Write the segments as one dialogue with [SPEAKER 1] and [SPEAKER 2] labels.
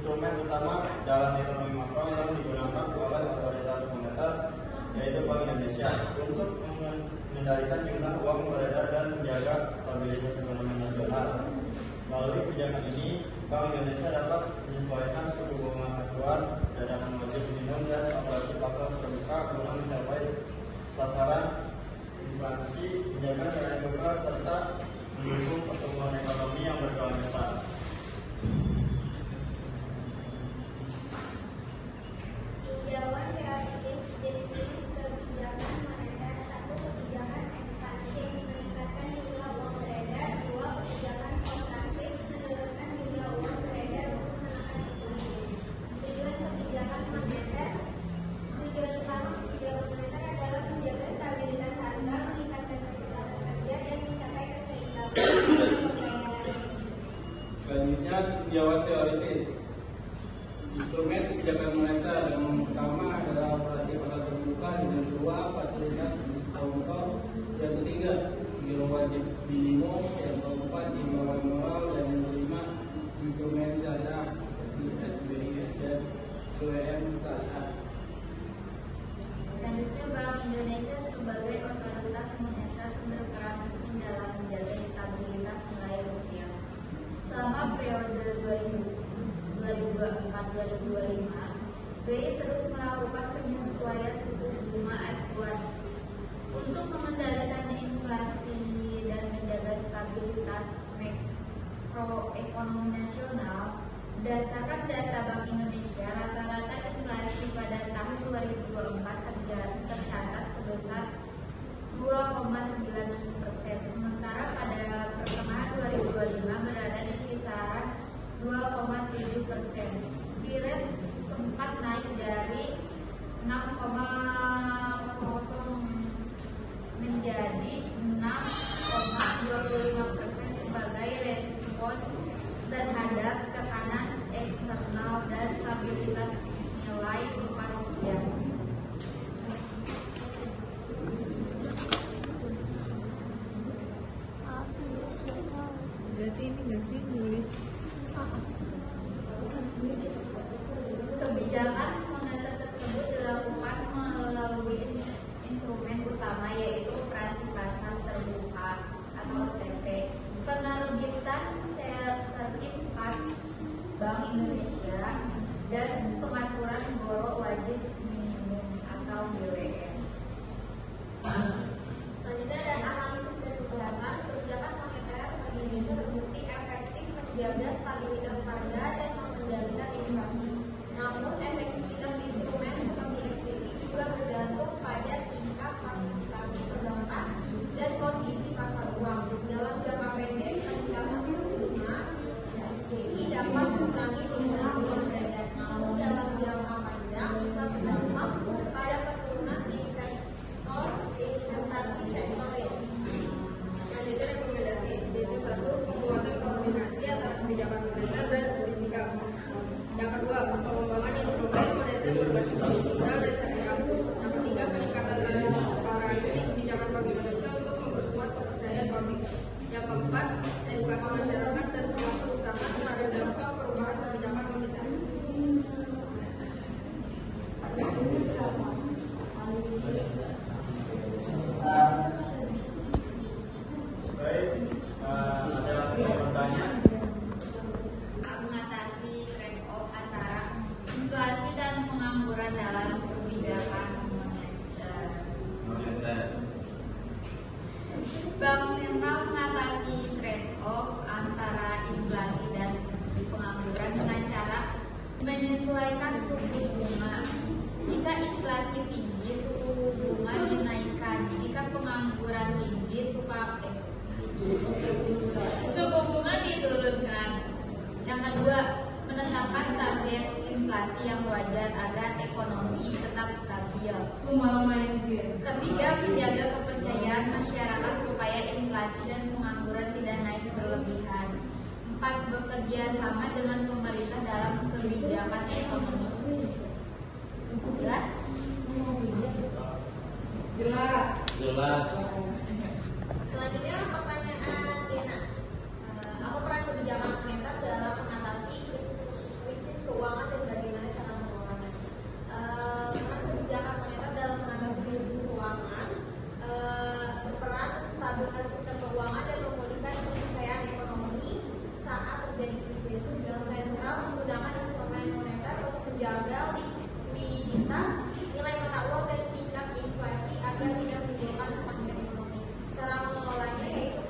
[SPEAKER 1] instrumen utama dalam ekonomi makro yang digunakan oleh otoritas moneter, yaitu Bank Indonesia, untuk mengendalikan jumlah uang beredar dan menjaga stabilitas ekonomi nasional. Melalui kebijakan ini, Bank Indonesia dapat menyesuaikan suku bunga acuan, cadangan wajib minimum, dan operasi pasar terbuka guna mencapai sasaran inflasi, menjaga nilai tukar, serta mendukung pertumbuhan ekonomi yang berkelanjutan.
[SPEAKER 2] Tinjauan teoritis jenis-jenis kebijakan moneter: 1. Kebijakan ekspansi meningkatkan jumlah uang beredar. 2. Kebijakan kontraktif menurunkan jumlah uang beredar untuk menekan inflasi. Tujuan kebijakan moneter: tujuan utama kebijakan moneter adalah menjaga stabilitas harga, meningkatkan kecepatan kerja, dan mencapai keseimbangan pembayaran.
[SPEAKER 3] Selanjutnya, tinjauan teoritis. Instrumen kebijakan moneter yang pertama adalah operasi pasar terbuka, yang kedua fasilitas diskon, yang ketiga giro wajib minimum, yang keempat imbauan moral, dan yang kelima instrumen syariah seperti SBIS dan BWM syariah.
[SPEAKER 4] Selanjutnya, Bank Indonesia sebagai otoritas moneter berperan penting dalam menjaga stabilitas nilai rupiah. Selama periode 2024-2025, BI terus melakukan penyesuaian suku bunga acuan untuk mengendalikan inflasi dan menjaga stabilitas makroekonomi nasional. Berdasarkan data Bank Indonesia, rata-rata inflasi pada tahun 2024 tercatat sebesar 2,9%, sementara pada pertengahan 2025 berada di kisaran 2,7%. Fed sempat naik dari 6,00 menjadi 6,25% sebagai respon terhadap tekanan eksternal dan stabilitas nilai tukar rupiah.
[SPEAKER 5] Berarti ini nggak sih nulis
[SPEAKER 4] Kebijakan moneter tersebut dilakukan melalui instrumen utama, yaitu operasi pasar terbuka atau OTP, penerbitan sertifikat Bank Indonesia, dan pengaturan giro wajib minimum atau BWM.
[SPEAKER 2] Selanjutnya ada analisis dan kebijakan. Kebijakan moneter Indonesia terbukti efektif menjaga stabilitas harga dan mengendalikan inflasi. Namun efektivitas instrumen seperti SBI juga bergantung pada tingkat partisipasi perbankan dan kondisi pasar uang. Dalam jangka pendek, peningkatan suku bunga SBI dapat mengurangi jumlah uang beredar. Namun dalam jangka panjang bisa berdampak pada penurunan investor investasi sektor real.
[SPEAKER 6] Selanjutnya rekomendasi. Yaitu 1. Penguatan koordinasi antara kebijakan moneter dan fiskal. Yang kedua, pengembangan instrumen moneter berbasis digital dan syariah. Yang ketiga, peningkatan transparansi kebijakan Bank Indonesia untuk memperkuat kepercayaan publik. Yang keempat, edukasi masyarakat dan pelaku usaha terhadap dampak perubahan kebijakan moneter.
[SPEAKER 1] Baik, ada pertanyaan?
[SPEAKER 4] Mengatasi trade-off antara inflasi dan pengangguran dalam kebijakan moneter. Bank sentral mengatasi trade-off antara inflasi dan pengangguran dengan cara menyesuaikan suku bunga. Jika inflasi tinggi, suku bunga dinaikkan. Jika pengangguran tinggi, suku bunga diturunkan. Yang kedua, menetapkan target inflasi yang wajar agar ekonomi tetap stabil. Ketiga, menjaga kepercayaan masyarakat supaya inflasi dan pengangguran tidak naik berlebihan. 4. Bekerja sama dengan pemerintah dalam kebijakan ekonomi. Jelas?
[SPEAKER 3] Jelas.
[SPEAKER 2] Selanjutnya pertanyaan Dena. Apa peran kebijakan moneter dalam mengatasi krisis keuangan menjaga likuiditas, nilai mata uang dan tingkat inflasi agar tidak menimbulkan kerugian ekonomi. Cara mengelolanya yaitu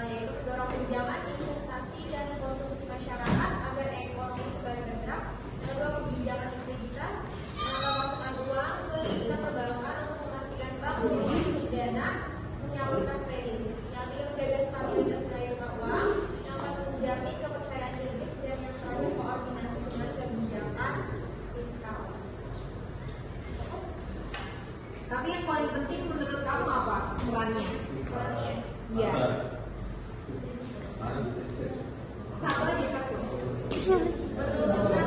[SPEAKER 2] yaitu mendorong pinjaman, investasi dan konsumsi masyarakat agar ekonomi kembali bergerak. Kedua, kebijakan likuiditas, memasukkan uang ke sistem perbankan untuk memastikan bank dana menyalurkan kredit. Yang tiga, menjaga stabilitas nilai uang. Yang keempat, menjamin kepercayaan publik. Dan yang terakhir, koordinasi dengan kebijakan fiskal.
[SPEAKER 5] Tapi yang paling penting menurut kamu apa perannya? Iya. Sabar ya, Kak. Menurut